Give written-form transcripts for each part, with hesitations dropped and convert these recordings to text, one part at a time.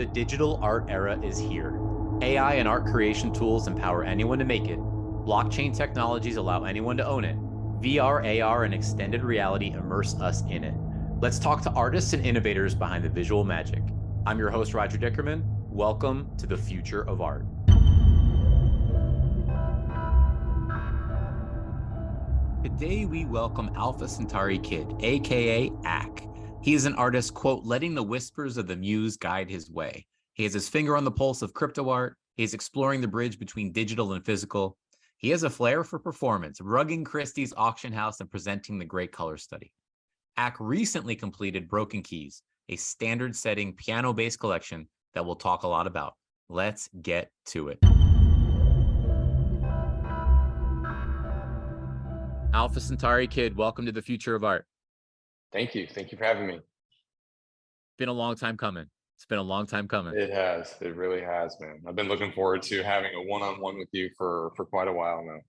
The digital art era is here. AI and art creation tools empower anyone to make it. Blockchain technologies allow anyone to own it. VR, AR, and extended reality immerse us in it. Let's talk to artists and innovators behind the visual magic. I'm your host, Roger Dickerman. Welcome to the future of art. Today, we welcome Alpha Centauri Kid, a.k.a. a.k.a. He is an artist, quote, letting the whispers of the Muse guide his way. He has his finger on the pulse of crypto art. He is exploring the bridge between digital and physical. He has a flair for performance, rugging Christie's auction house and presenting the great color study. a.k.a. recently completed Broken Keys, a standard-setting piano-based collection that we'll talk a lot about. Let's get to it. Alpha Centauri Kid, welcome to the future of art. Thank you. Thank you for having me. Been a long time coming. It's been a long time coming. It has. It really has, man. I've been looking forward to having a one-on-one with you for quite a while now.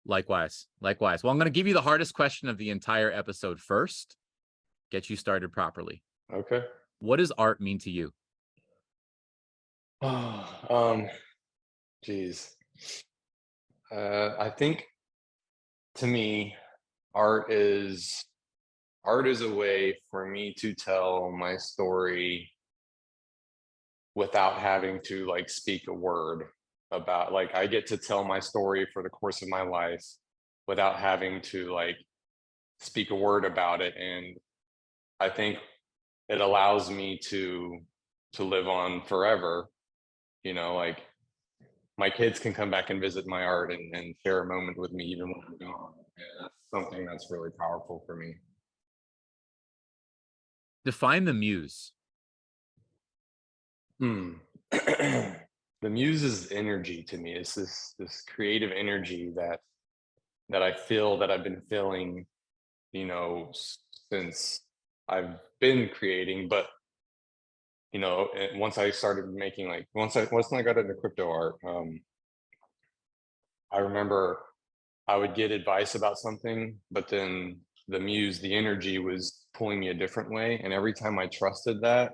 Likewise. Likewise. Well, I'm going to give you the hardest question of the entire episode first. Get you started properly. Okay. What does art mean to you? Geez. I think to me, art is a way for me to tell my story without having to like speak a word about, like, I get to tell my story for the course of my life without having to like speak a word about it. And I think it allows me to live on forever. You know, like my kids can come back and visit my art and share a moment with me even when I'm gone. And that's something that's really powerful for me. Define the Muse. The Muse is energy to me. It's this creative energy that I feel, that I've been feeling, you know, since I've been creating. But you know, once I started making, like, once I got into crypto art, I remember I would get advice about something, but then the Muse, the energy was pulling me a different way. And every time I trusted that,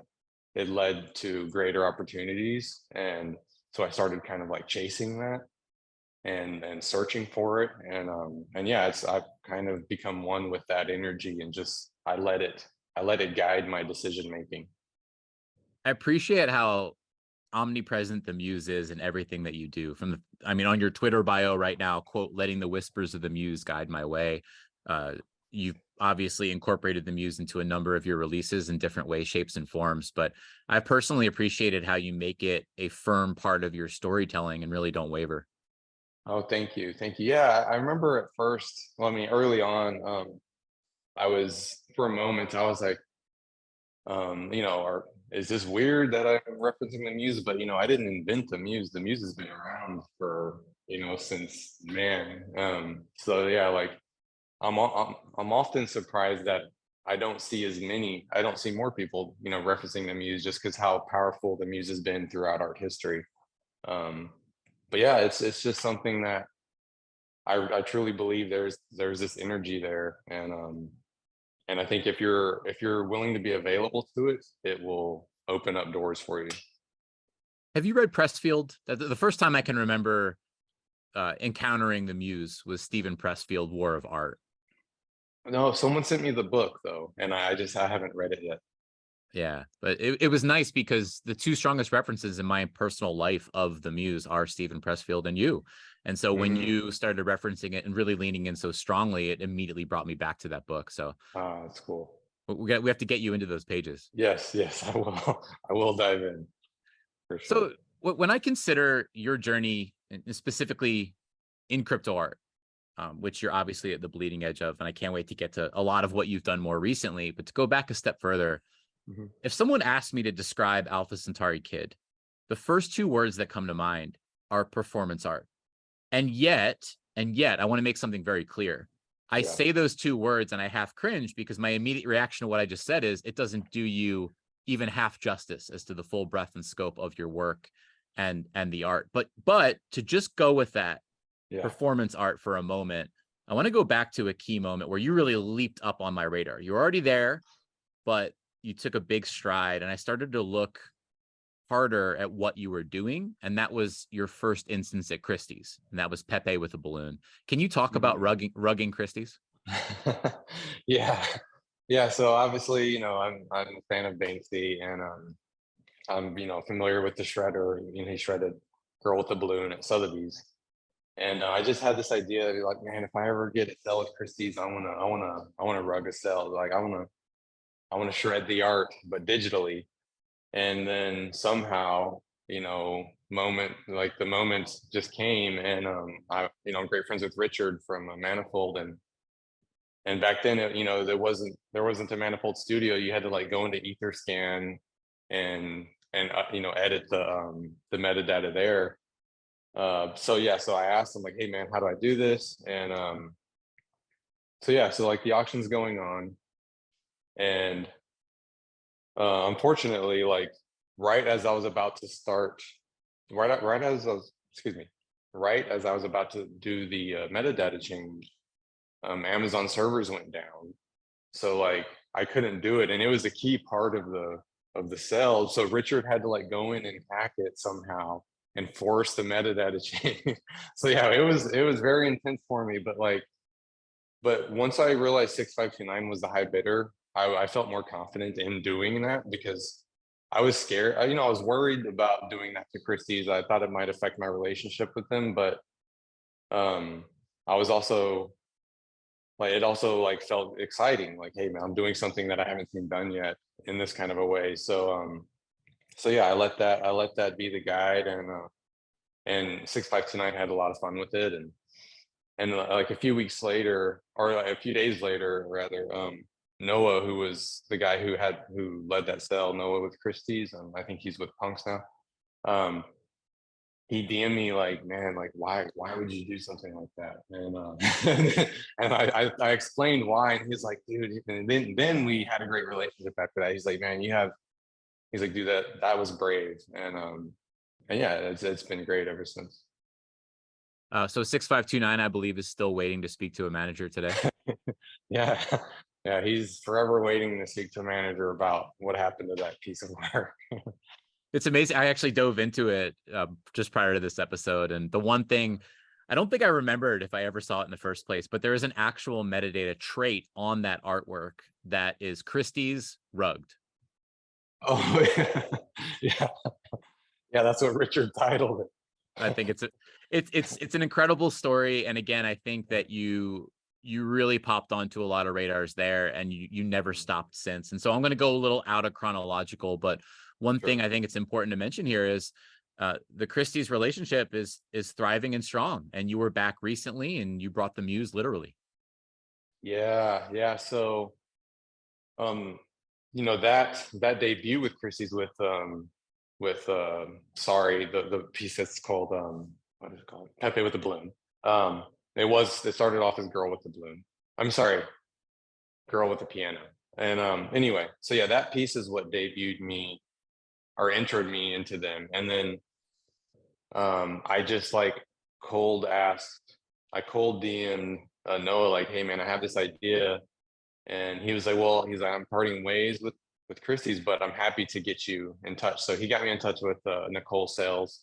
it led to greater opportunities. And so I started kind of like chasing that and searching for it. And yeah, I've kind of become one with that energy, and just I let it guide my decision making. I appreciate how omnipresent the Muse is in everything that you do. On your Twitter bio right now, quote, letting the whispers of the Muse guide my way. You've obviously incorporated the Muse into a number of your releases in different ways, shapes, and forms, but I've personally appreciated how you make it a firm part of your storytelling and really don't waver. Oh, thank you. Thank you. Yeah, I remember at first, well, I mean, early on, for a moment, I was like, you know, is this weird that I'm referencing the Muse? But, you know, I didn't invent the Muse. The Muse has been around for, you know, since man. So yeah, like I'm often surprised that I don't see more people, you know, referencing the Muse, just because how powerful the Muse has been throughout art history. But yeah, it's just something that I truly believe there's this energy there. And I think if you're willing to be available to it, it will open up doors for you. Have you read Pressfield? The first time I can remember encountering the Muse was Stephen Pressfield, War of Art. No, someone sent me the book though, and I haven't read it yet. Yeah, but it was nice because the two strongest references in my personal life of the Muse are Stephen Pressfield and you. And so when you started referencing it and really leaning in so strongly, it immediately brought me back to that book. So that's cool. We have to get you into those pages. Yes, I will. I will dive in for sure. So when I consider your journey, and specifically in crypto art, which you're obviously at the bleeding edge of, and I can't wait to get to a lot of what you've done more recently, but to go back a step further, if someone asked me to describe Alpha Centauri Kid, the first two words that come to mind are performance art. And yet, I want to make something very clear. I say those two words and I half cringe because my immediate reaction to what I just said is it doesn't do you even half justice as to the full breadth and scope of your work and the art. But to just go with that performance art for a moment, I want to go back to a key moment where you really leaped up on my radar. You're already there, but you took a big stride, and I started to look harder at what you were doing, and that was your first instance at Christie's, and that was Pepe with a balloon. Can you talk about rugging Christie's? Yeah. Yeah. So obviously, I'm a fan of Banksy, and I'm familiar with the shredder. He shredded Girl with the Balloon at Sotheby's. And I just had this idea, like, man, if I ever get a sell at Christie's, I wanna rug a sell. Like I wanna shred the art, but digitally. And then somehow, the moment just came, and I'm great friends with Richard from Manifold, and back then, there wasn't a Manifold studio. You had to like go into Etherscan and edit the metadata there. So yeah, so I asked him like, hey man, how do I do this? And so yeah, so like the auction's going on, and unfortunately, like right as I was about to start, right as I was, excuse me, right as I was about to do the metadata change, Amazon servers went down. So like I couldn't do it, and it was a key part of the sell. So Richard had to like go in and hack it somehow and force the metadata change. So yeah, it was very intense for me. But once I realized 6529 was the high bidder, I felt more confident in doing that, because I was scared. I was worried about doing that to Christie's. I thought it might affect my relationship with them, but I was also like, it also like felt exciting. Like, hey man, I'm doing something that I haven't seen done yet in this kind of a way. So yeah, I let that be the guide, and 6529 had a lot of fun with it, and like a few weeks later, or like a few days later rather, Noah, who was the guy who led that sale, Noah with Christie's, I think he's with Punks now. um he DM'd me like, man, like why would you do something like that? And and I explained why, and he's like, dude. And then we had a great relationship after that. He's like, man, he's like, dude, that was brave. And yeah, it's been great ever since. So 6529, I believe, is still waiting to speak to a manager today. Yeah. Yeah, he's forever waiting to speak to a manager about what happened to that piece of work. It's amazing. I actually dove into it just prior to this episode, and the one thing I don't think I remembered if I ever saw it in the first place, but there is an actual metadata trait on that artwork that is Christie's rugged. Oh yeah. Yeah. Yeah, that's what Richard titled it. I think it's an incredible story, and again, I think that you really popped onto a lot of radars there, and you never stopped since. And so I'm going to go a little out of chronological, but one Sure. thing I think it's important to mention here is the Christie's relationship is thriving and strong, and you were back recently, and you brought the Muse literally. Yeah, yeah. So um that debut with Christie's with sorry, the piece that's called what is it called? Pepe with the Balloon. Um it started off as Girl with the Balloon. I'm sorry, Girl with the Piano. And anyway, so yeah, that piece is what debuted me or entered me into them. And then I just like cold asked, I cold DM'd Noah like, hey man, I have this idea. And he was like, well, he's like, I'm parting ways with Christie's, but I'm happy to get you in touch. So he got me in touch with Nicole Sales,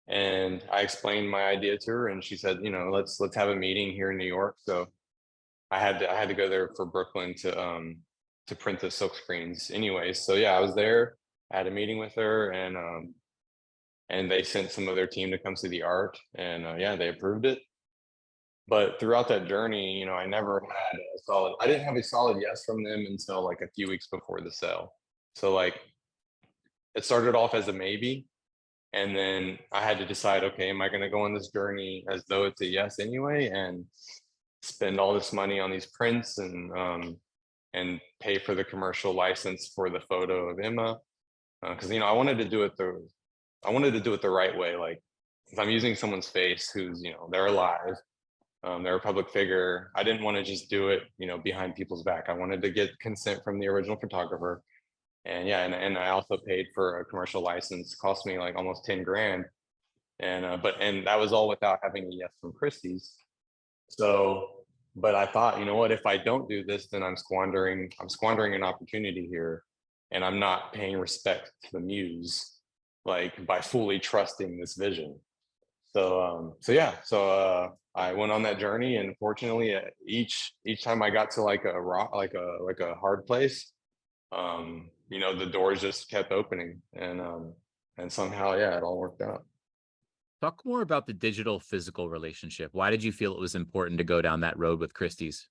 and I explained my idea to her, and she said, let's have a meeting here in New York. So I had to go there for Brooklyn to print the silk screens anyways. So yeah, I was there. I had a meeting with her, and they sent some of their team to come see the art, and yeah, they approved it. But throughout that journey, I never had I didn't have a solid yes from them until like a few weeks before the sale. So like it started off as a maybe. And then I had to decide, okay, am I going to go on this journey as though it's a yes anyway, and spend all this money on these prints, and pay for the commercial license for the photo of Emma? Because I wanted to do it the right way. Like, if I'm using someone's face who's they're alive, they're a public figure. I didn't want to just do it, behind people's back. I wanted to get consent from the original photographer. And yeah, and I also paid for a commercial license. Cost me like almost 10 grand. And that was all without having a yes from Christie's. So, but I thought, you know what, if I don't do this, then I'm squandering an opportunity here, and I'm not paying respect to the Muse. like by fully trusting this vision. So yeah, I went on that journey, and fortunately, each time I got to like a rock, like a hard place, the doors just kept opening, and somehow, yeah, it all worked out. Talk more about the digital physical relationship. Why did you feel it was important to go down that road with Christie's?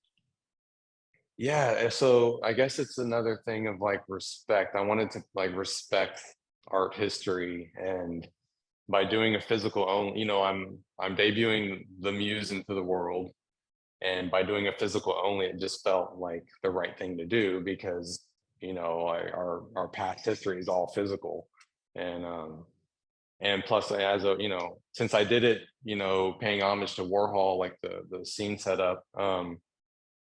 Yeah, and so I guess it's another thing of like respect. I wanted to like respect art history, and by doing a physical only, I'm debuting the Muse into the world, and by doing a physical only, it just felt like the right thing to do because our past history is all physical, and plus as a since I did it, paying homage to Warhol, like the scene setup,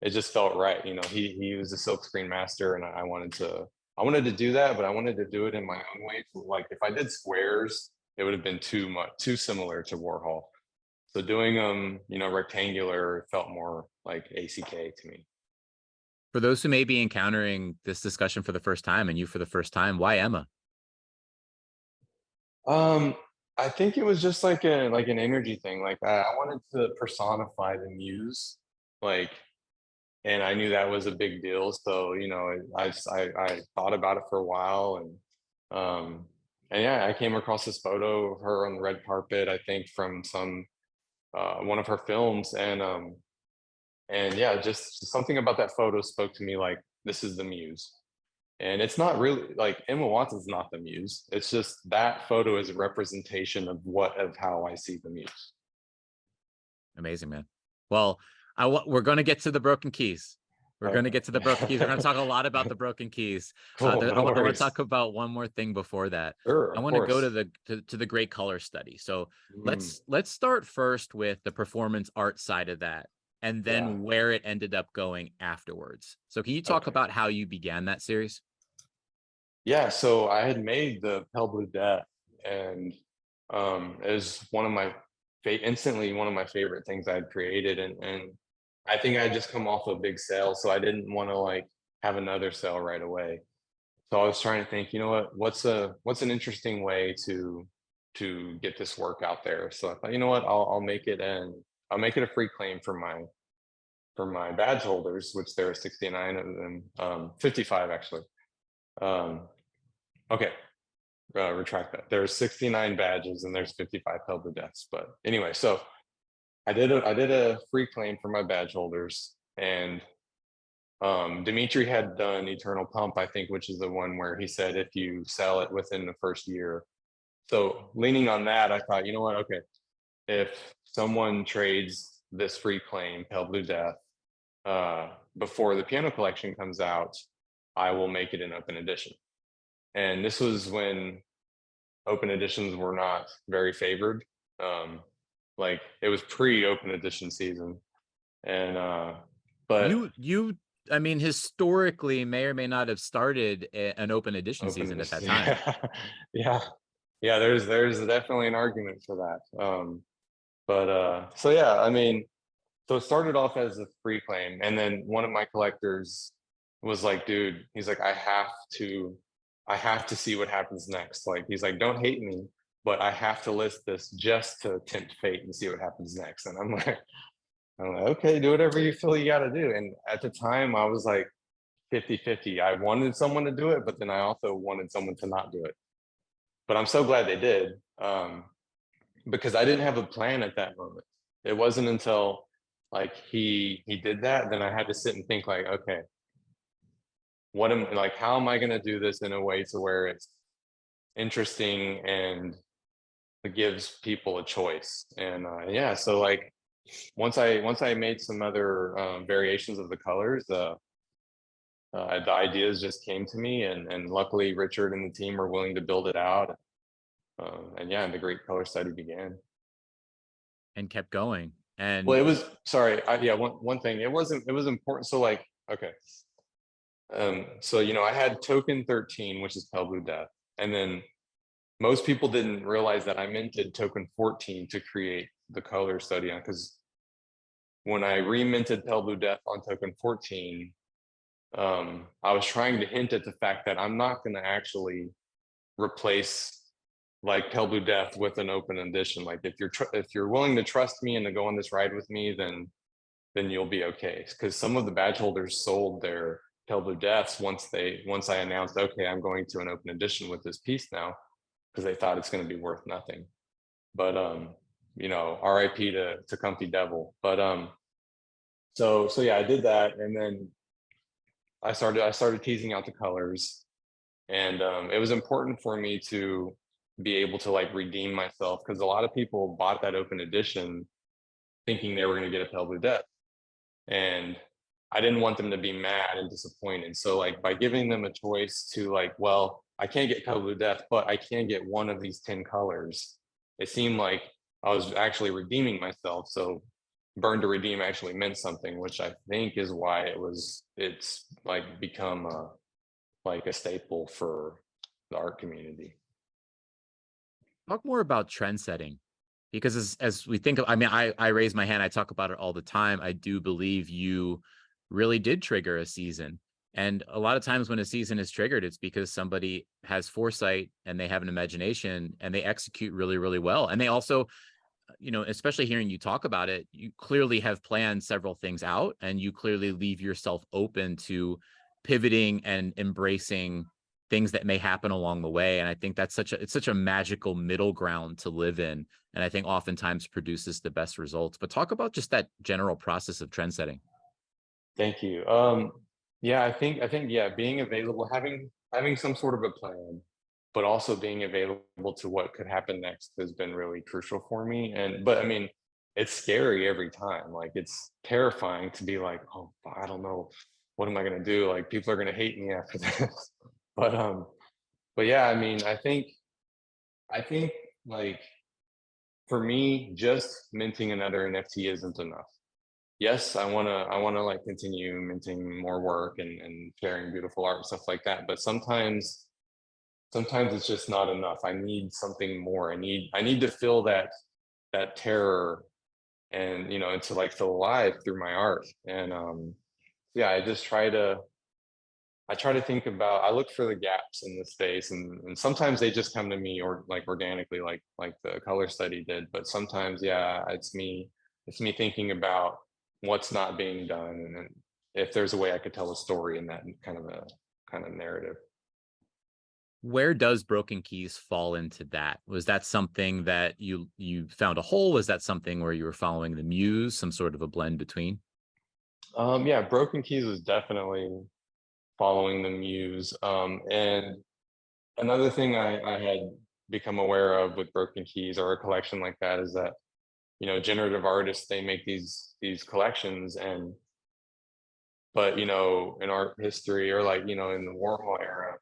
it just felt right. He was a silkscreen master, and I wanted to do that, but I wanted to do it in my own way. So, like if I did squares, it would have been too similar to Warhol. So doing rectangular felt more like ACK to me. For those who may be encountering this discussion for the first time and you for the first time, why Emma? Um, I think it was just like an energy thing. Like I wanted to personify the muse, like, and I knew that was a big deal. So I thought about it for a while, and yeah, I came across this photo of her on the red carpet. I think from some one of her films, and yeah, just something about that photo spoke to me like this is the muse. And it's not really like Emma Watson's not the muse. It's just that photo is a representation of how I see the muse. Amazing, man. Well, we're going to get to the broken keys. We're going to Okay. get to the broken keys. We're going to talk a lot about the broken keys. Cool. No I want to worries. talk about one more thing before that. Sure, I of want to go to course. the great color study. So Mm, let's start first with the performance art side of that, and yeah. then where it ended up going afterwards. So can you talk Okay. about how you began that series? Yeah. So I had made the Pale Blue Death, and it was instantly one of my favorite things I had created, and I think I had just come off a big sale, so I didn't want to like have another sale right away. So I was trying to think, what's an interesting way to get this work out there. So I thought, I'll make it a free claim for my badge holders, which there are 69 of them, 55 actually. Um, okay, retract that. There's 69 badges and there's 55 Pelder deaths. But anyway, so I did a free claim for my badge holders, and Dimitri had done Eternal Pump, I think, which is the one where he said if you sell it within the first year. So leaning on that, I thought, you know what? Okay, if someone trades this free claim, Pale Blue Death, before the piano collection comes out, I will make it an open edition. And this was when open editions were not very favored. Um, like it was pre-open edition season, and but You I mean, historically may or may not have started an open edition open season at that edition, time. yeah, yeah, yeah. There's definitely an argument for that. But so yeah, I mean, so it started off as a free claim, and then one of my collectors was like, dude, he's like, I have to see what happens next. Like, he's like, don't hate me, but I have to list this just to tempt fate and see what happens next. And I'm like, okay, do whatever you feel you got to do. And at the time, I was like 50-50. I wanted someone to do it, but then I also wanted someone to not do it. But I'm so glad they did, because I didn't have a plan at that moment. It wasn't until like he did that, then I had to sit and think like, okay, how am I going to do this in a way to where it's interesting and it gives people a choice. And yeah, so like once I made some other variations of the colors, the ideas just came to me, and luckily Richard and the team were willing to build it out. And yeah, and the great color study began. And kept going. Well, And it was sorry, yeah, one thing. It was important. So like, okay. So I had token 13, which is Pale Blue Death. And then most people didn't realize that I minted token 14 to create the color study on, because when I reminted Pale Blue Death on token 14, I was trying to hint at the fact that I'm not going to actually replace like Pale Blue Death with an open edition. Like if you're willing to trust me and to go on this ride with me, then you'll be okay. Because some of the badge holders sold their Pale Blue Deaths once I announced, okay, I'm going to an open edition with this piece now, because they thought it's going to be worth nothing. But you know, RIP to Comfy Devil. But so yeah, I did that, and then I started teasing out the colors, and it was important for me to be able to like redeem myself, because a lot of people bought that open edition thinking they were going to get a Pale Blue Death, and I didn't want them to be mad and disappointed. So like by giving them a choice to like, well, I can't get Pale Blue Death, but I can get one of these 10 colors. It seemed like I was actually redeeming myself. So burn to redeem actually meant something, which I think is why it's like become like a staple for the art community. Talk more about trend setting, because as we think of, I mean, I raise my hand, I talk about it all the time. I do believe you really did trigger a season. And a lot of times when a season is triggered, it's because somebody has foresight and they have an imagination and they execute really, really well. And they also, you know, especially hearing you talk about it, you clearly have planned several things out, and you clearly leave yourself open to pivoting and embracing things that may happen along the way. And I think that's it's such a magical middle ground to live in. And I think oftentimes produces the best results. But talk about just that general process of trend setting. Thank you. Yeah, I think yeah, being available, having some sort of a plan, but also being available to what could happen next has been really crucial for me. And but I mean, it's scary every time. Like it's terrifying to be like, oh, I don't know, what am I gonna do? Like people are gonna hate me after this. But but yeah, I mean, I think like for me, just minting another NFT isn't enough. Yes, I wanna like continue minting more work and sharing beautiful art and stuff like that. But sometimes it's just not enough. I need something more. I need to feel that terror, and you know, and to like feel alive through my art. And yeah, I try to think about, I look for the gaps in the space, and sometimes they just come to me or like organically, like the color study did. But sometimes, yeah, it's me thinking about what's not being done, and then if there's a way I could tell a story in that kind of narrative. Where does Broken Keys fall into that? Was that something that you found a hole? Was that something where you were following the muse, some sort of a blend between? Yeah, Broken Keys was definitely following the muse. And another thing I had become aware of with Broken Keys or a collection like that is that, you know, generative artists, they make these collections, and but you know, in art history, or like, you know, in the Warhol era,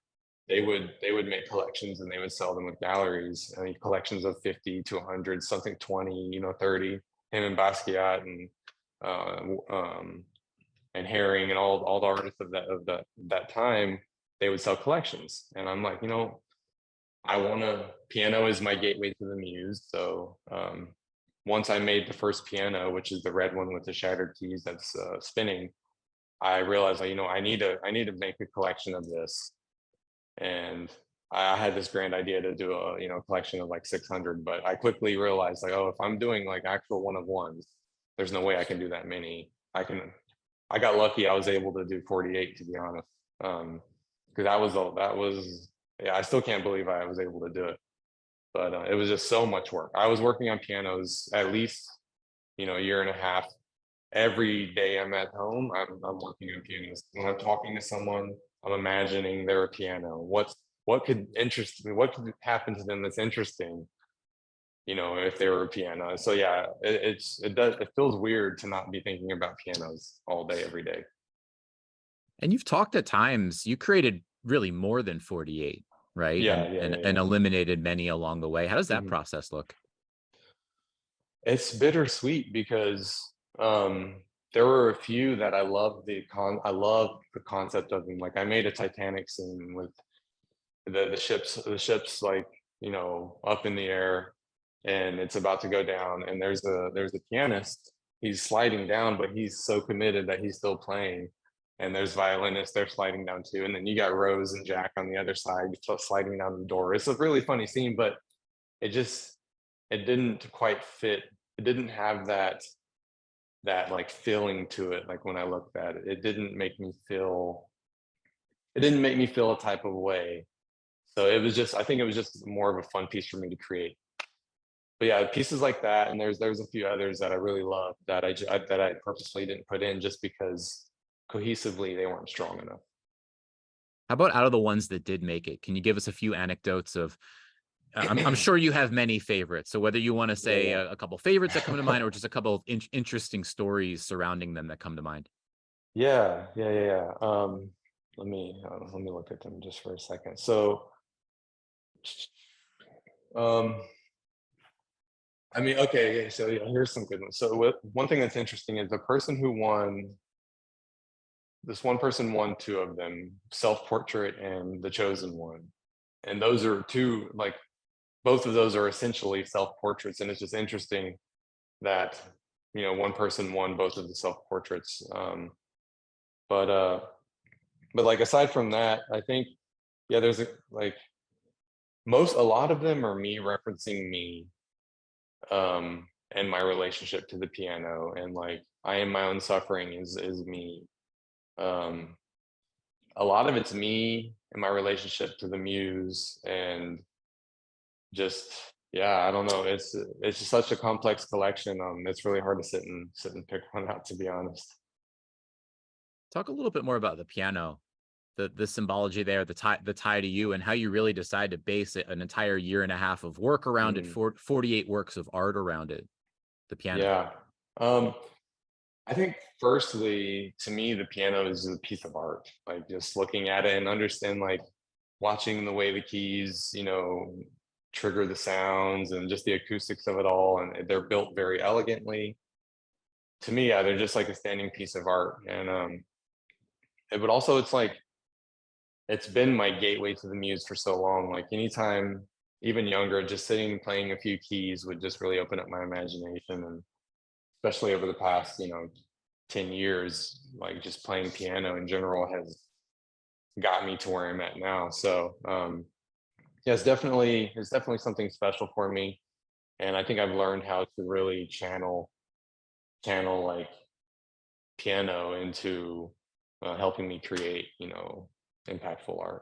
they would make collections and they would sell them with galleries. I mean, collections of 50 to 100, something 20, you know, 30. Him and Basquiat and Herring and all the artists of that time, they would sell collections. And I'm like, you know, piano is my gateway to the muse. So once I made the first piano, which is the red one with the shattered keys that's spinning, I realized, like, you know, I need to make a collection of this. And I had this grand idea to do a, you know, collection of like 600, but I quickly realized, like, oh, if I'm doing like actual one of ones, there's no way I can do that many. I got lucky. I was able to do 48, to be honest. Because that was yeah, I still can't believe I was able to do it. But it was just so much work. I was working on pianos at least, you know, a year and a half. Every day I'm at home, I'm working on pianos. When I'm talking to someone, I'm imagining they're a piano. What could interest me? What could happen to them that's interesting? You know, if they were a piano. So yeah, it feels weird to not be thinking about pianos all day, every day. And you've talked at times, you created really more than 48, right? Yeah, And yeah, and yeah, and yeah. eliminated many along the way. How does that Mhm. process look? It's bittersweet because there were a few that I love the concept of them. Like I made a Titanic scene with the ships like, you know, up in the air, and it's about to go down, and there's a pianist. He's sliding down, but he's so committed that he's still playing. And there's violinists, they're sliding down too. And then you got Rose and Jack on the other side sliding down the door. It's a really funny scene, but it didn't quite fit. It didn't have that like feeling to it. Like when I looked at it, it didn't make me feel a type of way. So I think it was just more of a fun piece for me to create. But yeah, pieces like that, and there's a few others that I really love that that I purposely didn't put in just because cohesively they weren't strong enough. How about out of the ones that did make it? Can you give us a few anecdotes of I'm sure you have many favorites. So whether you want to say Yeah, a couple favorites that come to yeah. mind or just a couple of interesting stories surrounding them that come to mind. Yeah. Let me look at them just for a second. So, um, I mean, okay, so yeah, here's some good ones. So, one thing that's interesting is the person who won. This one person won two of them, Self Portrait and The Chosen One, and those are two like both of those are essentially self portraits, and it's just interesting that one person won both of the self portraits. But like aside from that, I think yeah, like a lot of them are me referencing me and my relationship to the piano, and like I am my own suffering is me. Um, a lot of it's me and my relationship to the muse, and just yeah, I don't know. It's just such a complex collection. It's really hard to sit and pick one out, to be honest. Talk a little bit more about the piano, the symbology there, the tie to you, and how you really decide to base it an entire year and a half of work around it, Mm, for 48 works of art around it, the piano. yeah. Um, I think firstly, to me, the piano is a piece of art. Like just looking at it and understand, like watching the way the keys, trigger the sounds and just the acoustics of it all, and they're built very elegantly. To me, yeah, they're just like a standing piece of art. And but also, it's been my gateway to the muse for so long. Like anytime, even younger, just sitting playing a few keys would just really open up my imagination, and especially over the past 10 years, like just playing piano in general has got me to where I'm at now. So yeah, it's definitely something special for me. And I think I've learned how to really channel like piano into helping me create, impactful art.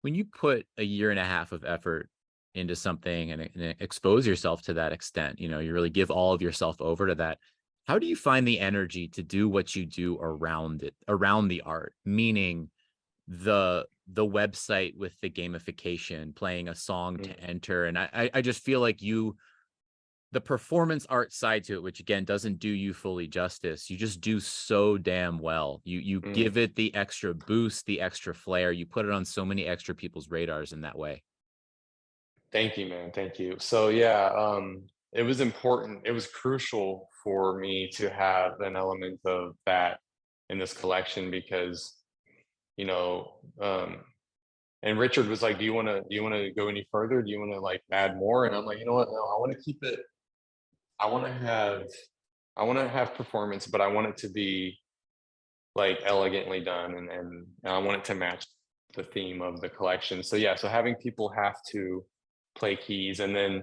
When you put a year and a half of effort into something and expose yourself to that extent, you really give all of yourself over to that. How do you find the energy to do what you do around it, around the art? Meaning the website with the gamification, playing a song Mm, to enter. And I just feel like the performance art side to it, which again doesn't do you fully justice, you just do so damn well. You mm. give it the extra boost, the extra flair. You put it on so many extra people's radars in that way. Thank you, man. Thank you. So yeah, it was important. It was crucial for me to have an element of that in this collection because, you know, um, and Richard was like, do you want to go any further? Do you want to like add more?" And I'm like, you know what? No, I want to keep it. I want to have, I want to have performance, but I want it to be like elegantly done, and I want it to match the theme of the collection. So yeah, so having people have to play keys, and then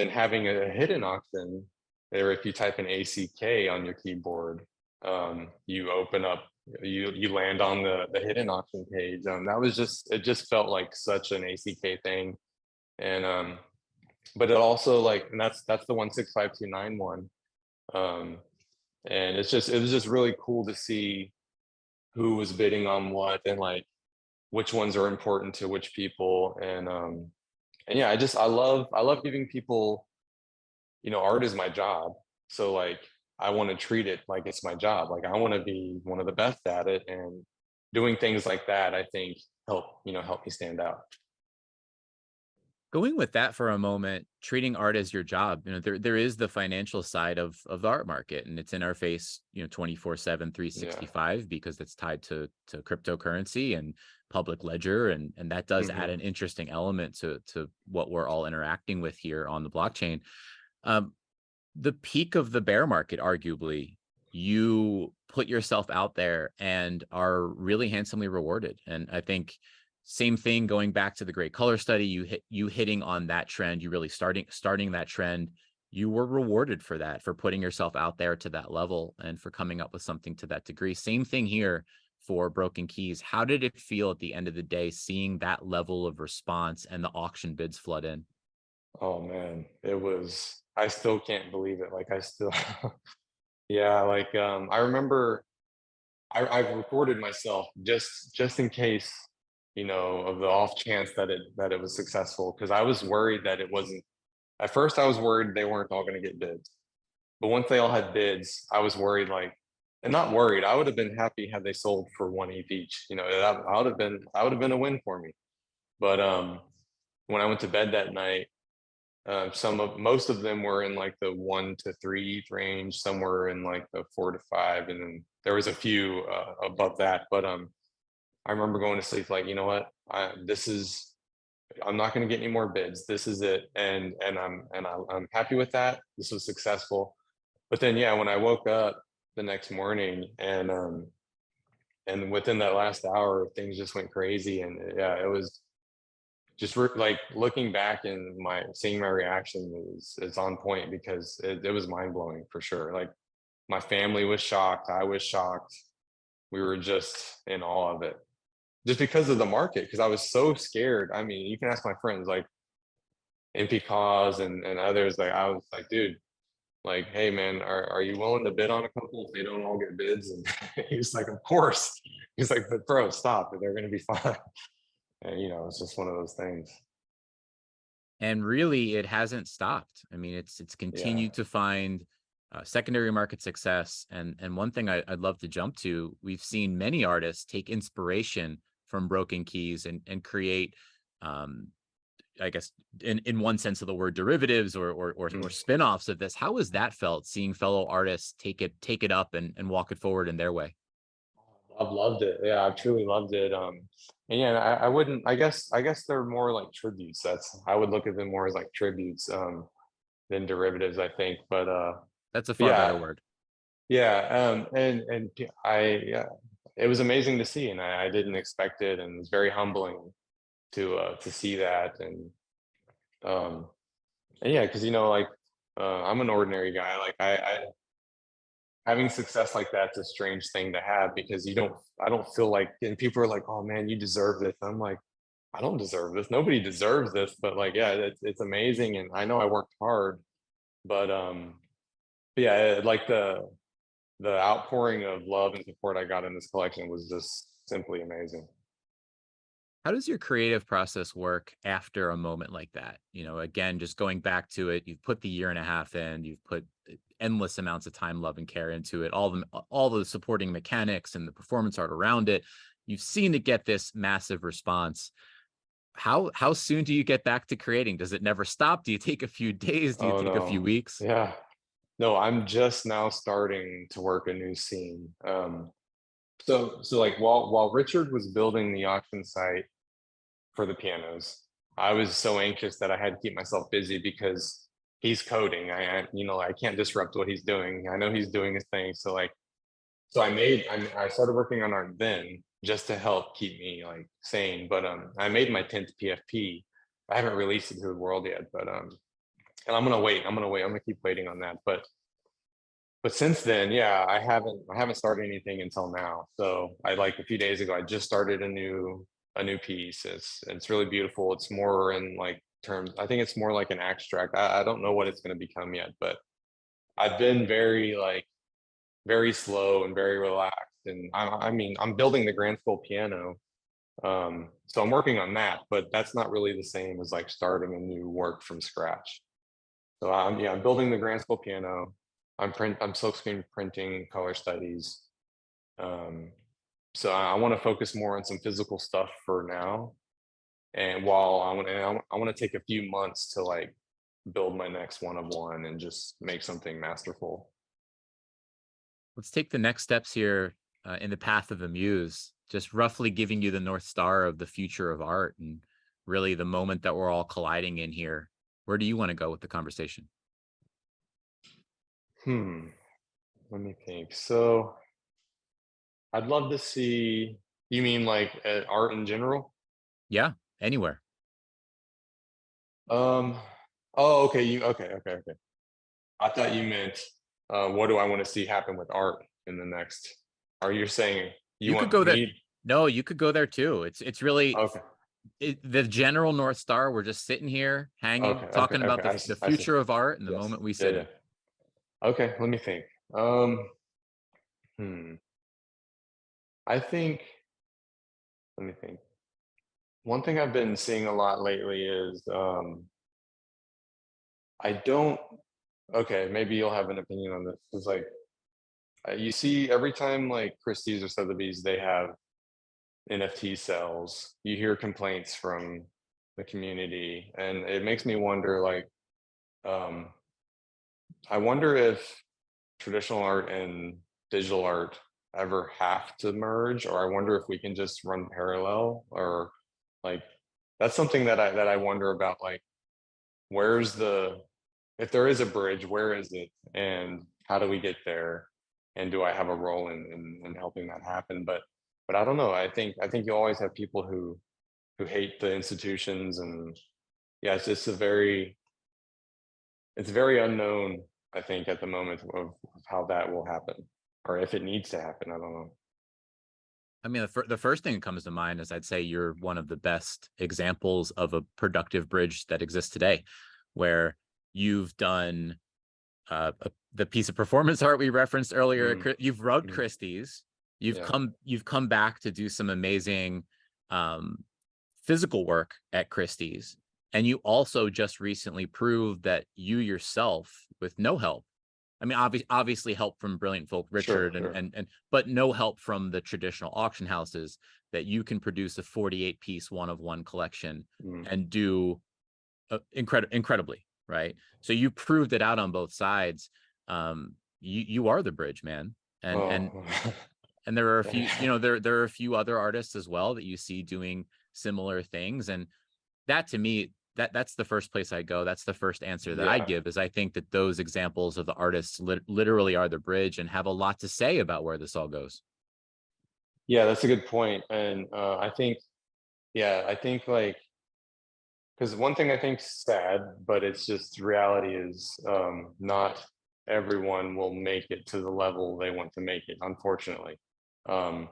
having a hidden option there, if you type in ACK on your keyboard, you open up, you land on the hidden option page. It just felt like such an ACK thing, and but it also like, and that's the 165291, um, and it was just really cool to see who was bidding on what, and like which ones are important to which people, and yeah, I love giving people, art is my job. So like I want to treat it like it's my job. Like I want to be one of the best at it, and doing things like that I think help me stand out. Going with that for a moment, treating art as your job, there is the financial side of the art market, and it's in our face, 24/7, three Yeah. sixty five, because it's tied to cryptocurrency and public ledger, and that does add Hmm. an interesting element to what we're all interacting with here on the blockchain. Um, the peak of the bear market, arguably, you put yourself out there and are really handsomely rewarded. And I think Same thing going back to the great color study, you hitting on that trend, you really starting that trend. You were rewarded for that, for putting yourself out there to that level and for coming up with something to that degree. Same thing here for Broken Keys. How did it feel at the end of the day seeing that level of response and the auction bids flood in? Oh man, it was. I still can't believe it. Like I still, yeah. Like I remember I've recorded myself just in case, of the off chance that it was successful, because I was worried that it wasn't. At first, I was worried they weren't all going to get bids, but once they all had bids, I was worried. Like, and not worried. I would have been happy had they sold for one ETH each. I would have been a win for me. But when I went to bed that night, most of them were in like the 1 to 3 ETH range. Some were in like the 4 to 5, and then there was a few above that. But I remember going to sleep like, you know what, I'm not going to get any more bids. This is it, and I'm happy with that. This was successful. But then yeah, when I woke up the next morning, and within that last hour, things just went crazy, and yeah, it was just like looking back and seeing my reaction is on point, because it was mind blowing for sure. Like my family was shocked. I was shocked. We were just in awe of it, just because of the market. Because I was so scared. I mean, you can ask my friends like MP Cause and others. Like I was like, dude, like, hey man, are you willing to bid on a couple if they don't all get bids? And he's like, of course. He's like, but bro, stop. They're gonna be fine. And it's just one of those things. And really, it hasn't stopped. I mean, it's Yeah. continued to find secondary market success. And one thing I'd love to jump to, we've seen many artists take inspiration from Broken Keys and create, um, I guess, in one sense of the word, derivatives or spin-offs of this. How has that felt, seeing fellow artists take it up and walk it forward in their way? I've loved it. Yeah, I've truly loved it. And yeah, I wouldn't. I guess they're more like tributes. I would look at them more as like tributes than derivatives. I think, That's a but far better yeah, word. yeah. Yeah, it was amazing to see, and I didn't expect it, and it's very humbling to see that, um, and yeah, because like I'm an ordinary guy. Like I having success like that's a strange thing to have, because I don't feel like, and people are like, oh man, you deserve this. I'm like, I don't deserve this. Nobody deserves this. But like, yeah, it's amazing. And I know I worked hard, but but yeah, like the outpouring of love and support I got in this collection was just simply amazing. How does your creative process work after a moment like that? Again, just going back to it, you've put the year and a half in, you've put endless amounts of time, love, and care into it, all the supporting mechanics and the performance art around it. You've seen it get this massive response. How soon do you get back to creating? Does it never stop? Do you take a few days? Do you Oh take a few no. weeks? Yeah. No, I'm just now starting to work a new scene. So like while Richard was building the auction site for the pianos, I was so anxious that I had to keep myself busy, because he's coding. I can't disrupt what he's doing. I know he's doing his thing. So I started working on art then, just to help keep me like sane. But I made my 10th PFP. I haven't released it to the world yet, but and I'm gonna wait. I'm gonna keep waiting on that. But since then, yeah, I haven't started anything until now. So I like a few days ago, I just started a new piece. It's really beautiful. It's more in like terms. I think it's more like an abstract. I don't know what it's going to become yet, but I've been very slow and very relaxed. And I mean, I'm building the grand skull piano, so I'm working on that. But that's not really the same as like starting a new work from scratch. So I'm building the grand skull piano. I'm silkscreen printing color studies. Um, so I want to focus more on some physical stuff for now. And while I want to take a few months to like build my next one of one and just make something masterful. Let's take the next steps here in the path of the Muse, just roughly giving you the North Star of the future of art and really the moment that we're all colliding in here. Where do you want to go with the conversation? Hmm. Let me think. So I'd love to see. You mean like art in general? Yeah, anywhere. Um, oh, okay. Okay. I thought you meant, what do I want to see happen with art in the next? Are you saying you You could want go there. me? No, you could go there too. It's really Okay. the general North Star. We're just sitting here hanging, talking about the I see. future of art and the Yes. moment we Yeah, sit yeah. in. Okay, let me think. Um, hmm. I think, let me think. One thing I've been seeing a lot lately is, I don't, okay, maybe you'll have an opinion on this. It's like, you see every time like Christie's or Sotheby's, they have NFT sales, you hear complaints from the community, and it makes me wonder, like, um, I wonder if traditional art and digital art ever have to merge, or I wonder if we can just run parallel, or like that's something that I wonder about. Like, where's the, if there is a bridge, where is it, and how do we get there? And do I have a role in helping that happen? But I don't know. I think you always have people who hate the institutions, and yeah, it's just a very, it's very unknown, I think, at the moment of how that will happen, or if it needs to happen. I don't know. I mean, the first thing that comes to mind is I'd say you're one of the best examples of a productive bridge that exists today, where you've done the piece of performance art we referenced earlier. Mm, You've rubbed mhm. Christie's. Yeah, You've come back to do some amazing um, physical work at Christie's, and you also just recently proved that you yourself, with no help. I mean, obviously help from Brilliant Folk sure, Richard sure. and but no help from the traditional auction houses, that you can produce a 48 piece one of one collection Mm. and do incredibly, right? So you proved it out on both sides. You are the bridge, man. And and Oh, and there are a few, you know, there are a few other artists as well that you see doing similar things. And that to me, that's the first place I go. That's the first answer that I yeah, give, is I think that those examples of the artists literally are the bridge and have a lot to say about where this all goes. yeah. That's a good point, and I think, yeah, I think like, because one thing I think sad, but it's just reality is, not everyone will make it to the level they want to make it, unfortunately. Um,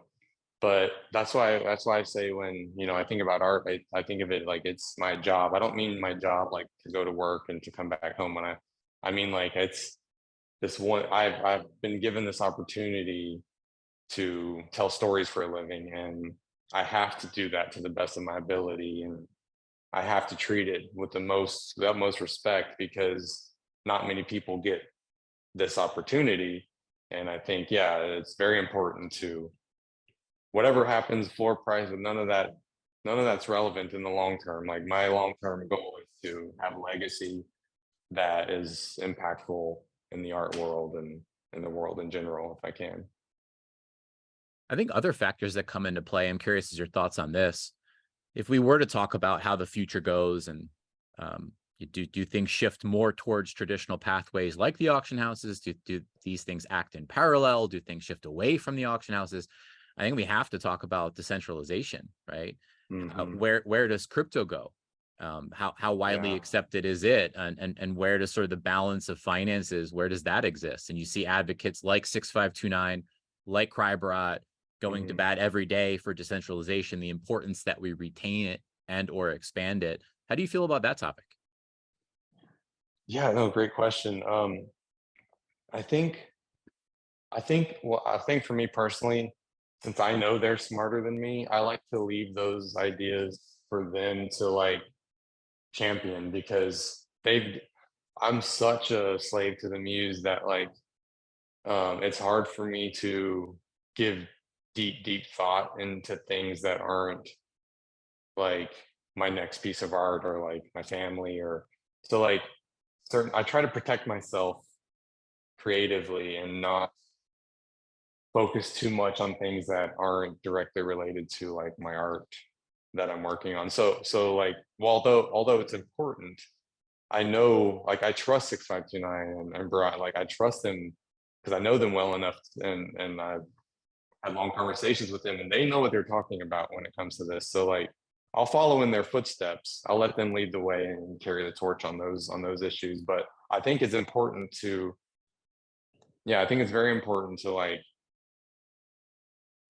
but that's why I say, when I think about art, I think of it like it's my job. I don't mean my job like to go to work and to come back home. When I mean like it's this one, I've been given this opportunity to tell stories for a living, and I have to do that to the best of my ability, and I have to treat it with the utmost respect, because not many people get this opportunity. And I think, yeah, it's very important to, whatever happens, floor price, but none of that's relevant in the long term. Like, my long term goal is to have a legacy that is impactful in the art world and in the world in general, if I can. I think other factors that come into play, I'm curious as your thoughts on this. If we were to talk about how the future goes, and do things shift more towards traditional pathways like the auction houses? Do these things act in parallel? Do things shift away from the auction houses? I think we have to talk about decentralization, right? Hmm. Where does crypto go? How widely Yeah. accepted is it? And where does sort of the balance of finances, where does that exist? And you see advocates like 6529, like Crybrat, going to Hmm. bat every day for decentralization, the importance that we retain it and or expand it. How do you feel about that topic? Yeah, no, great question. I think I think for me personally, since I know they're smarter than me, I like to leave those ideas for them to like champion, because I'm such a slave to the muse that like, it's hard for me to give deep thought into things that aren't like my next piece of art, or like my family, or so like certain, I try to protect myself creatively and not focus too much on things that aren't directly related to like my art that I'm working on. So like, well, although it's important, I know, like, I trust 6529 and Brian, like I trust them because I know them well enough, and I've had long conversations with them, and they know what they're talking about when it comes to this. So like, I'll follow in their footsteps. I'll let them lead the way and carry the torch on those issues. But I think it's important to, yeah, I think it's very important to like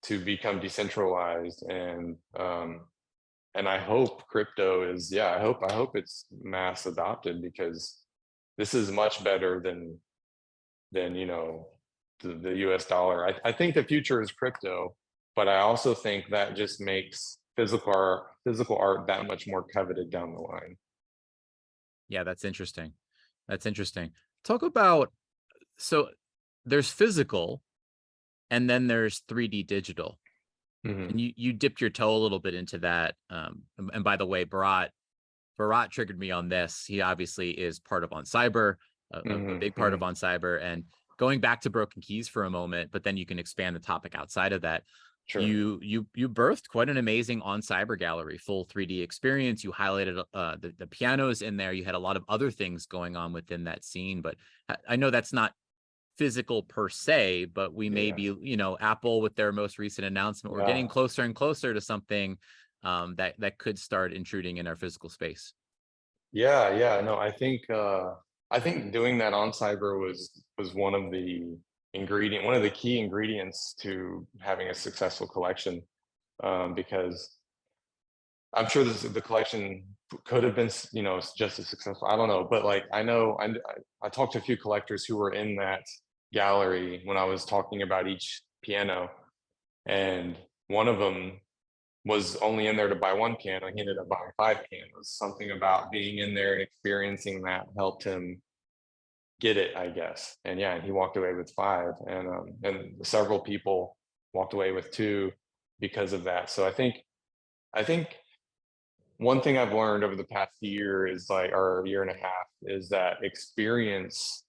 to become decentralized and I hope crypto is, yeah, I hope it's mass adopted because this is much better than the US dollar. I think the future is crypto, but I also think that just makes physical art that much more coveted down the line. Yeah, that's interesting. That's interesting. Talk about, so there's physical and then there's 3D digital. Mhm. And you dipped your toe a little bit into that. And by the way, Bharat triggered me on this. He obviously is part of On Cyber, a Mhm. big part of Mhm. On Cyber. And going back to Broken Keys for a moment, but then you can expand the topic outside of that. Sure. You birthed quite an amazing On Cyber gallery, full 3D experience. You highlighted the pianos in there. You had a lot of other things going on within that scene, but I know that's not physical per se, but we may Yeah. be, Apple with their most recent announcement, we're getting Yeah. closer and closer to something that could start intruding in our physical space. Yeah, yeah. No, I think doing that on cyber was one of the key ingredients to having a successful collection. Because I'm sure the collection could have been, just as successful. I don't know, but like I know I talked to a few collectors who were in that gallery when I was talking about each piano, and one of them was only in there to buy one piano. He ended up buying five pianos. Something about being in there and experiencing that helped him get it, I guess. And yeah, he walked away with five, and several people walked away with two because of that. So I think one thing I've learned over the past year is like, or year and a half, is that experience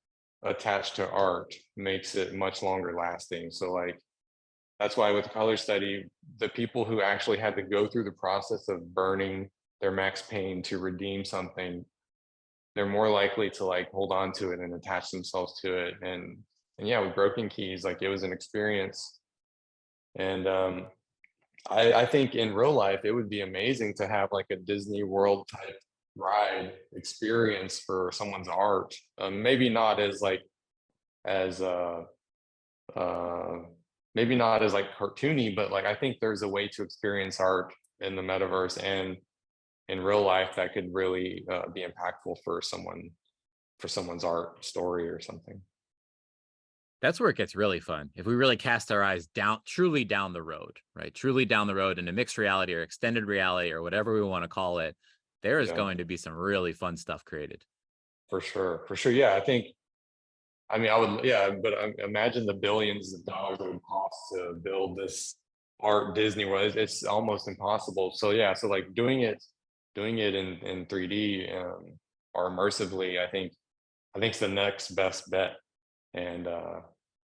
attached to art makes it much longer lasting. So like that's why with color study, the people who actually had to go through the process of burning their max pain to redeem something, they're more likely to like hold on to it and attach themselves to it. And yeah, with Broken Keys, like it was an experience. And I think in real life it would be amazing to have like a Disney World type ride experience for someone's art. Maybe not as like as uh maybe not as like cartoony, but like I think there's a way to experience art in the metaverse and in real life that could really be impactful for someone's art story or something. That's where it gets really fun. If we really cast our eyes down, truly down the road, right? Truly down the road into mixed reality or extended reality or whatever we want to call it, there is Yeah, going to be some really fun stuff created. for sure, for sure. Yeah, I think. I mean, I would. Yeah, but imagine the billions of dollars it would cost to build this art Disney World. It's almost impossible. So yeah, so like doing it in 3D or immersively, I think it's the next best bet. And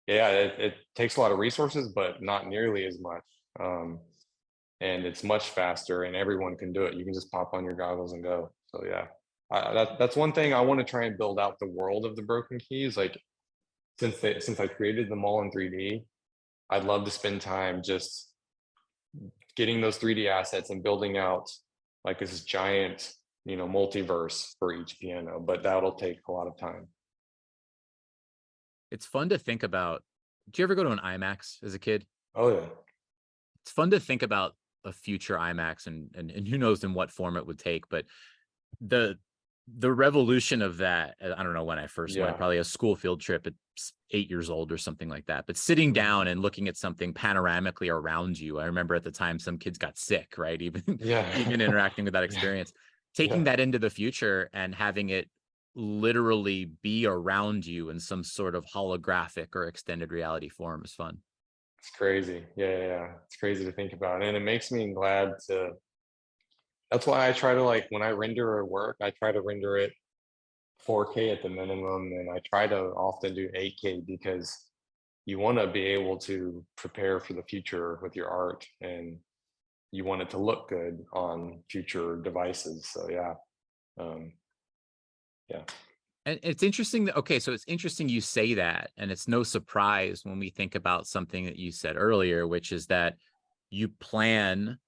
yeah, it takes a lot of resources, but not nearly as much. Um, and it's much faster, and everyone can do it. You can just pop on your goggles and go. So yeah, that's one thing I want to try and build out the world of the Broken Keys. Like since I created them all in 3D, I'd love to spend time just getting those 3D assets and building out like this giant, multiverse for each piano. But that'll take a lot of time. It's fun to think about. Do you ever go to an IMAX as a kid? Oh yeah, It's fun to think about a future IMAX and who knows in what form it would take, but the the revolution of that, I don't know when I first went, yeah. probably a school field trip at 8 years old or something like that. But sitting Mhm. down and looking at something panoramically around you, I remember at the time some kids got sick, right? Even even Yeah. interacting with that Yeah. experience, taking Yeah. that into the future and having it literally be around you in some sort of holographic or extended reality form is fun. It's crazy. Yeah, yeah, yeah. It's crazy to think about. And it makes me glad to that's why I try to like when I render a work, I try to render it 4K at the minimum and I try to often do 8K because you want to be able to prepare for the future with your art and you want it to look good on future devices. So yeah. Um yeah. And it's interesting that, okay, so it's interesting you say that, and it's no surprise when we think about something that you said earlier, which is that you plan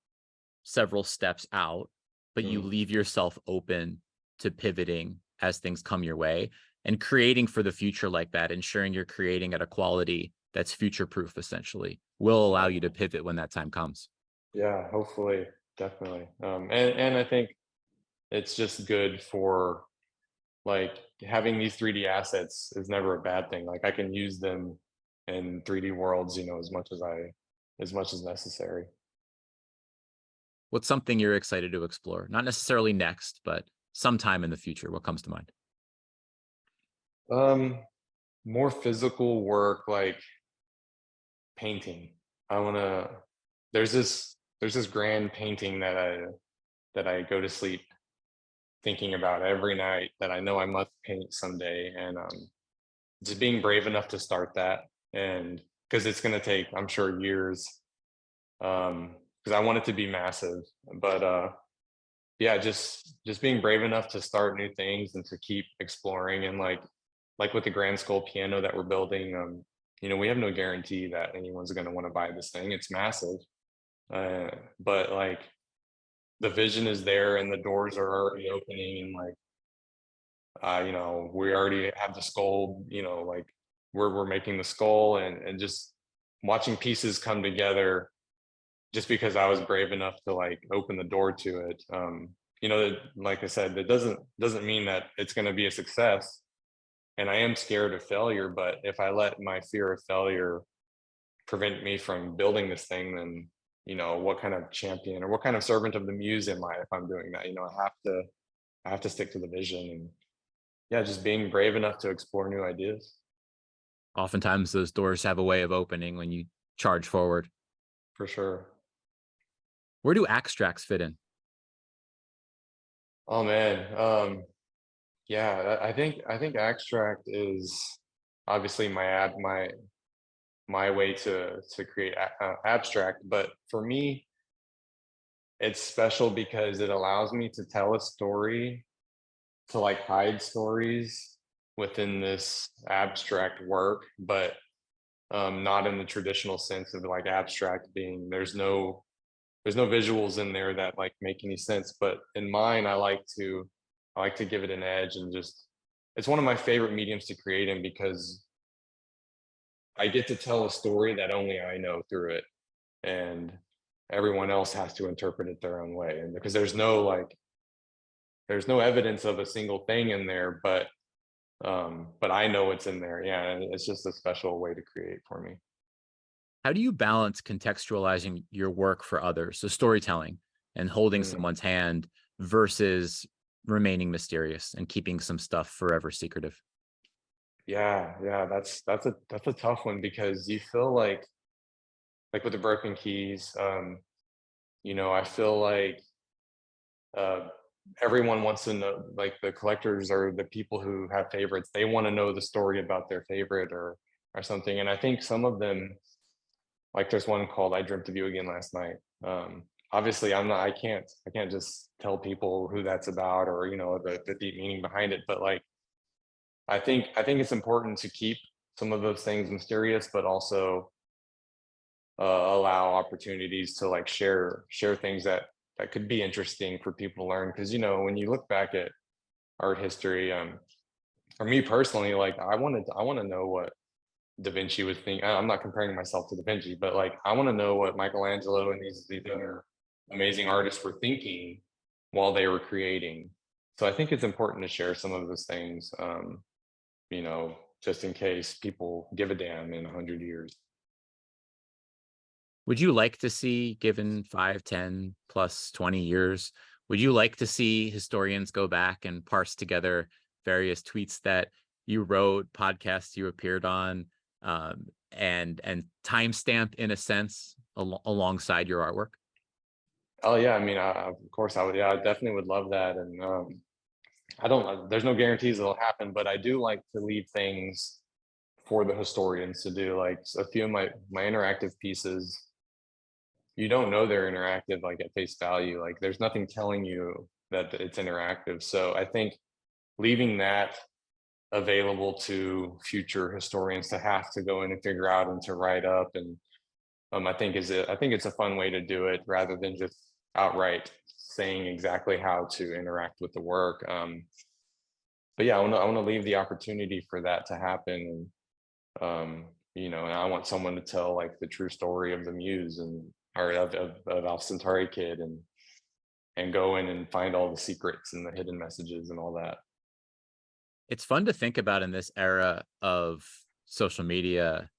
several steps out, but you Mm, leave yourself open to pivoting as things come your way and creating for the future like that, ensuring you're creating at a quality that's future proof essentially will allow you to yeah, pivot when that time comes. yeah, hopefully, definitely. And I think it's just good for like having these 3D assets is never a bad thing. Like I can use them in 3D worlds, as much as necessary. What's something you're excited to explore? Not necessarily next, but sometime in the future. What comes to mind? Um, More physical work like painting. I wanna there's this grand painting that I go to sleep thinking about every night that I know I must paint someday. And just being brave enough to start that, and because it's gonna take, I'm sure, years. Because I want it to be massive. But yeah, just being brave enough to start new things and to keep exploring. And like with the grand skull piano that we're building, we have no guarantee that anyone's going to want to buy this thing. It's massive, but like the vision is there and the doors are already opening. And like we already have the skull. Like we're making the skull, and just watching pieces come together just because I was brave enough to like open the door to it. Like I said, that doesn't mean that it's going to be a success. And I am scared of failure, but if I let my fear of failure prevent me from building this thing, then what kind of champion or what kind of servant of the muse am I if I'm doing that? I have to stick to the vision. And yeah, just being brave enough to explore new ideas. Oftentimes, those doors have a way of opening when you charge forward. For sure. Where do abstracts fit in? Oh man. Yeah, I think abstract is obviously my way to create abstract. But for me, it's special because it allows me to tell a story, to like hide stories within this abstract work, but not in the traditional sense of like abstract being there's no visuals in there that like make any sense. But in mine, I like to give it an edge. And just it's one of my favorite mediums to create in because I get to tell a story that only I know through it, and everyone else has to interpret it their own way. And because there's no evidence of a single thing in there, but I know it's in there. Yeah, and it's just a special way to create for me. How do you balance contextualizing your work for others, so storytelling and holding Mm, someone's hand versus remaining mysterious and keeping some stuff forever secretive? yeah, yeah, that's a tough one because you feel like with the broken keys, I feel like uh, everyone wants to know, like the collectors or the people who have favorites, they want to know the story about their favorite or something. And I think some of them, like there's one called "I Dreamt of You Again Last Night." Obviously, I can't just tell people who that's about or the deep meaning behind it. But like I think it's important to keep some of those things mysterious, but also allow opportunities to like share things that could be interesting for people to learn. Because when you look back at art history, for me personally, like I want to know what Da Vinci was thinking. I'm not comparing myself to Da Vinci, but like I want to know what Michelangelo and these other amazing artists were thinking while they were creating. So I think it's important to share some of those things, just in case people give a damn in 100 years. Would you like to see, given 5, 10 plus 20 years, would you like to see historians go back and parse together various tweets that you wrote, podcasts you appeared on, and timestamp in a sense alongside your artwork? Oh yeah, I mean, of course I would. Yeah, I definitely would love that. And I don't. There's no guarantees it'll happen, but I do like to leave things for the historians to do. Like a few of my interactive pieces, you don't know they're interactive like at face value. Like there's nothing telling you that it's interactive. So I think leaving that available to future historians to have to go in and figure out and to write up, and I think it's a fun way to do it rather than just outright saying exactly how to interact with the work. But yeah, I want to leave the opportunity for that to happen. And I want someone to tell like the true story of the Muse and or of our Centauri Kid and go in and find all the secrets and the hidden messages and all that. It's fun to think about in this era of social media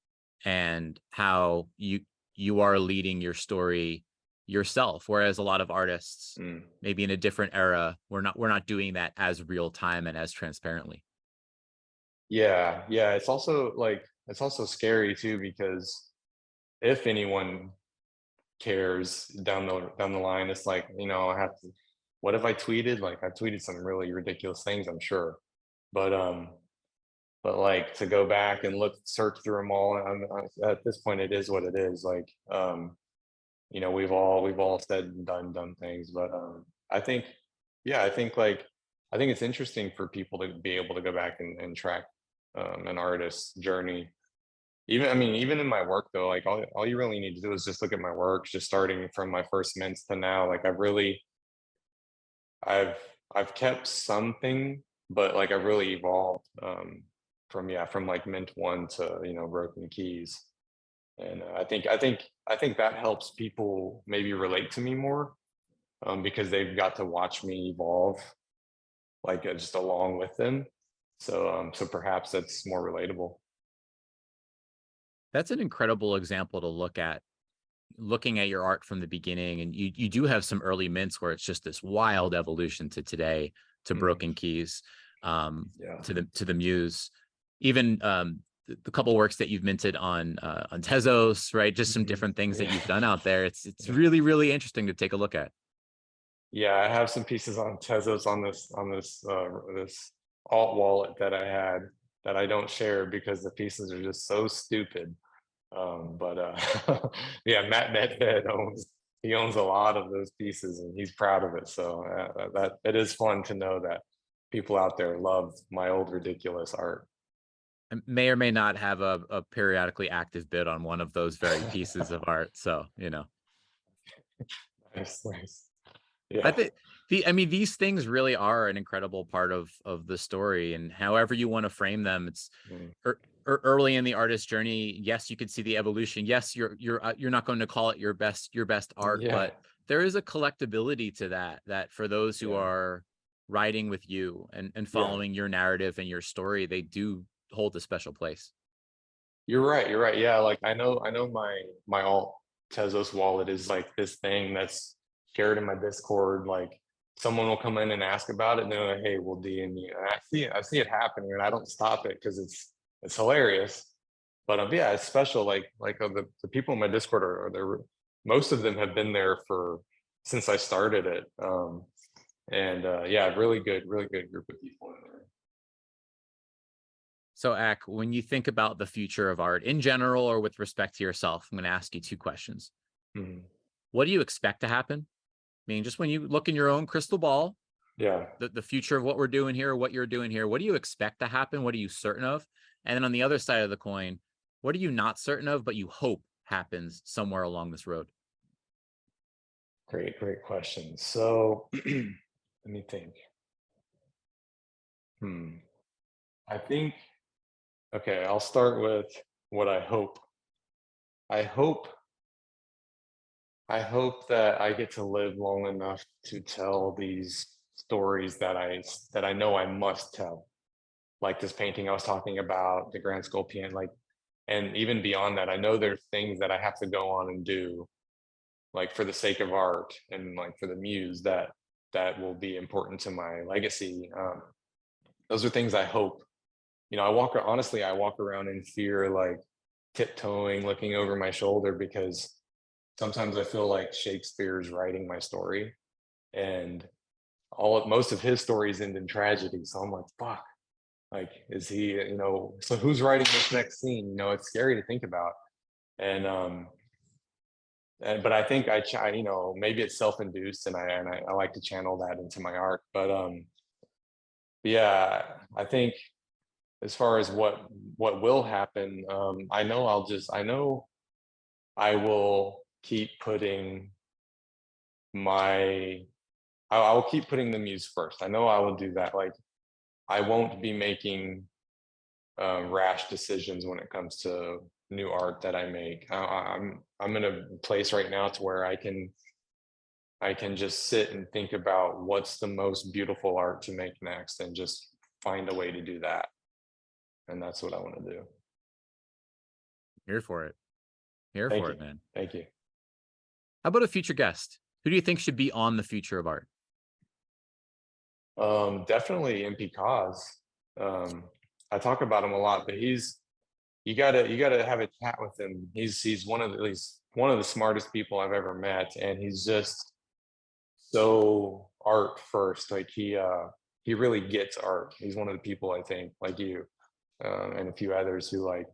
and how you are leading your story yourself, whereas a lot of artists Mm. maybe in a different era we're not doing that as real time and as transparently. Yeah, yeah. It's also scary too because if anyone cares down the line, it's like, I have to what if I tweeted? Like I tweeted some really ridiculous things, I'm sure. But like to go back and search through them all, at this point it is what it is. Like we've all said and done things, but I think yeah, I think it's interesting for people to be able to go back and track an artist's journey. Even in my work though, like all you really need to do is just look at my work, just starting from my first mints to now. Like I've I've kept something, but like I've really evolved from like mint one to broken keys. And I think that helps people maybe relate to me more, because they've got to watch me evolve like just along with them. So perhaps that's more relatable. That's an incredible example to look at, looking at your art from the beginning, and you do have some early mints where it's just this wild evolution to today, to Mm, broken keys, um yeah. to the Muse, even the couple works that you've minted on Tezos, right? Just some Mhm. different things that Yeah. you've done out there. It's Yeah. really really interesting to take a look at. Yeah, I have some pieces on Tezos on this alt wallet that I had that I don't share because the pieces are just so stupid. But yeah, Matt Nedved owns a lot of those pieces and he's proud of it. So that it is fun to know that people out there love my old ridiculous art. I may or may not have a periodically active bid on one of those very pieces of art, so Nice, nice. I Yeah. think these things really are an incredible part of the story, and however you want to frame them, it's Mm, early in the artist journey. Yes, you could see the evolution. Yes, you're not going to call it your best art, yeah. but there is a collectability to that for those who Yeah. are riding with you and Yeah. following your narrative and your story, they do hold a special place. You're right. You're right. Yeah, like I know my alt Tezos wallet is like this thing that's shared in my Discord. Like someone will come in and ask about it, and they're like, "Hey, we'll DM you." And I see it happening, and I don't stop it because it's hilarious. But yeah, it's special. Like the people in my Discord are there. Most of them have been there for since I started it. And yeah, really good group of people in there. So, Ak, when you think about the future of art in general or with respect to yourself, I'm going to ask you two questions. Mhm. What do you expect to happen? I mean, just when you look in your own crystal ball, Yeah. the future of what we're doing here, what you're doing here, what do you expect to happen? What are you certain of? And then on the other side of the coin, what are you not certain of, but you hope happens somewhere along this road? Great question. So let me think. Hmm. I think, okay, I'll start with what I hope. I hope I hope that I get to live long enough to tell these stories that I know I must tell. Like this painting I was talking about, the Grand Sculpion, like, and even beyond that, I know there's things that I have to go on and do, like for the sake of art and like for the Muse that will be important to my legacy. Those are things I hope. I walk around in fear, like tiptoeing, looking over my shoulder because sometimes I feel like Shakespeare's writing my story and most of his stories end in tragedy. So I'm like, fuck, like, is he, so who's writing this next scene? It's scary to think about. And, but I think maybe it's self-induced and I like to channel that into my art. But yeah, I think as far as what will happen, I know I will keep putting I will keep putting the Muse first. I know I will do that. Like, I won't be making rash decisions when it comes to new art that I make. I'm in a place right now to where I can just sit and think about what's the most beautiful art to make next, and just find a way to do that. And that's what I want to do. Here for it. Here Thank for you. it, man. Thank you. How about a future guest? Who do you think should be on the Future of Art? Definitely MP Cause. I talk about him a lot, but you gotta have a chat with him. He's one of the smartest people I've ever met, and he's just so art first. Like, he really gets art. He's one of the people, I think, like you, and a few others, who like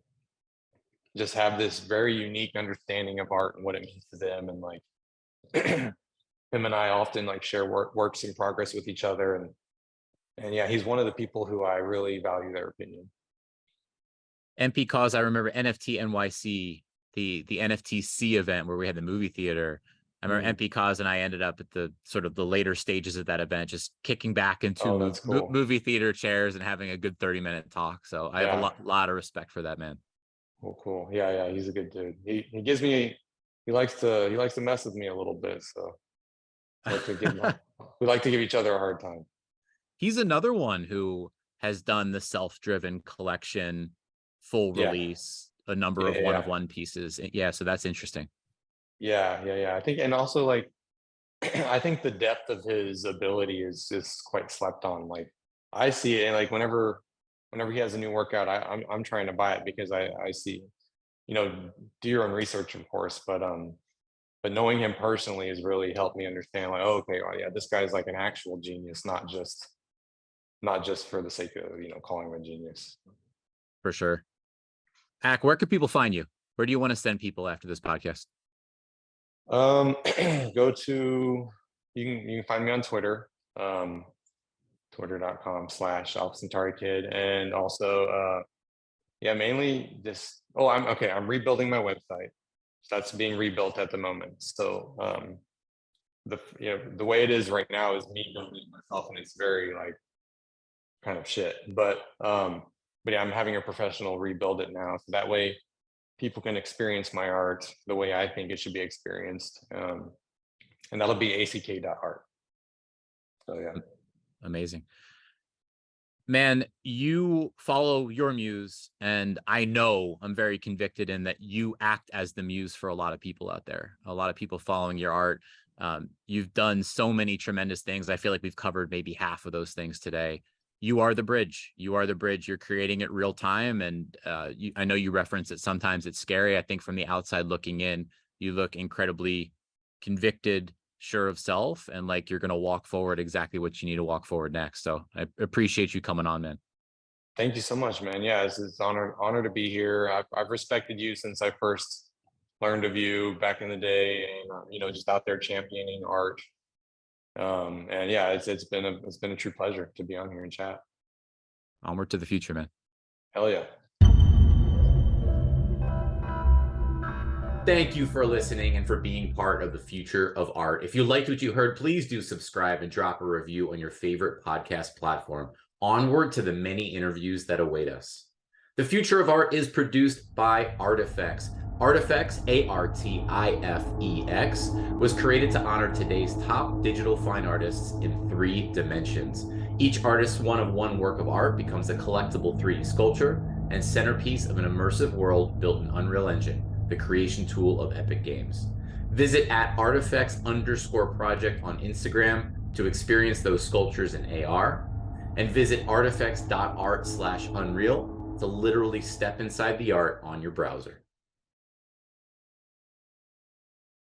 just have this very unique understanding of art and what it means to them. And like him and I often like share works in progress with each other, and yeah, he's one of the people who I really value their opinion. MP Cause, I remember NFT NYC, the NFTC event where we had the movie theater. I remember MP Cause and I ended up at the sort of the later stages of that event, just kicking back into Cool. movie theater chairs and having a good 30-minute talk. So I have a lot of respect for that man. Cool. Yeah, he's a good dude. He likes to mess with me a little bit, so we like to give each other a hard time. He's another one who has done the self-driven collection, full release, a number of one-of-one pieces. Yeah, so that's interesting. Yeah. I think, and also like, I think the depth of his ability is just quite slept on. Like, I see it, and like whenever he has a new workout, I'm trying to buy it, because I see, do your own research, of course, but knowing him personally has really helped me understand, like, oh, okay, well, yeah, this guy's like an actual genius, not just for the sake of calling him a genius. For sure. Ak, where can people find you? Where do you want to send people after this podcast? Go to, you can find me on Twitter, twitter.com/Centauri Kid, and also mainly just, I'm rebuilding my website. So that's being rebuilt at the moment. So the way it is right now is me building it myself, and it's very like kind of shit. But yeah, I'm having a professional rebuild it now, so that way people can experience my art the way I think it should be experienced. And that'll be ack.art. So yeah. Amazing. Man, you follow your muse, and I know, I'm very convicted in that you act as the muse for a lot of people out there, a lot of people following your art. You've done so many tremendous things. I feel like we've covered maybe half of those things today. You are the bridge. You are the bridge. You're creating it real time. And I know you reference it. Sometimes it's scary. I think from the outside looking in, you look incredibly convicted, sure of self, and like you're going to walk forward exactly what you need to walk forward next. So I appreciate you coming on, man. Thank you so much, man. Yeah, it's an honor to be here. I've respected you since I first learned of you back in the day, and just out there championing art. And yeah, it's been a true pleasure to be on here and chat. Onward to the future, man. Hell yeah. Thank you for listening and for being part of the Future of Art. If you liked what you heard, please do subscribe and drop a review on your favorite podcast platform. Onward to the many interviews that await us. The Future of Art is produced by Artifex. Artifex, Artifex, was created to honor today's top digital fine artists in 3 dimensions. Each artist's one-of-one work of art becomes a collectible 3D sculpture and centerpiece of an immersive world built in Unreal Engine, the creation tool of Epic Games. Visit at artifex_project on Instagram to experience those sculptures in AR, and visit artifex.art/unreal to literally step inside the art on your browser.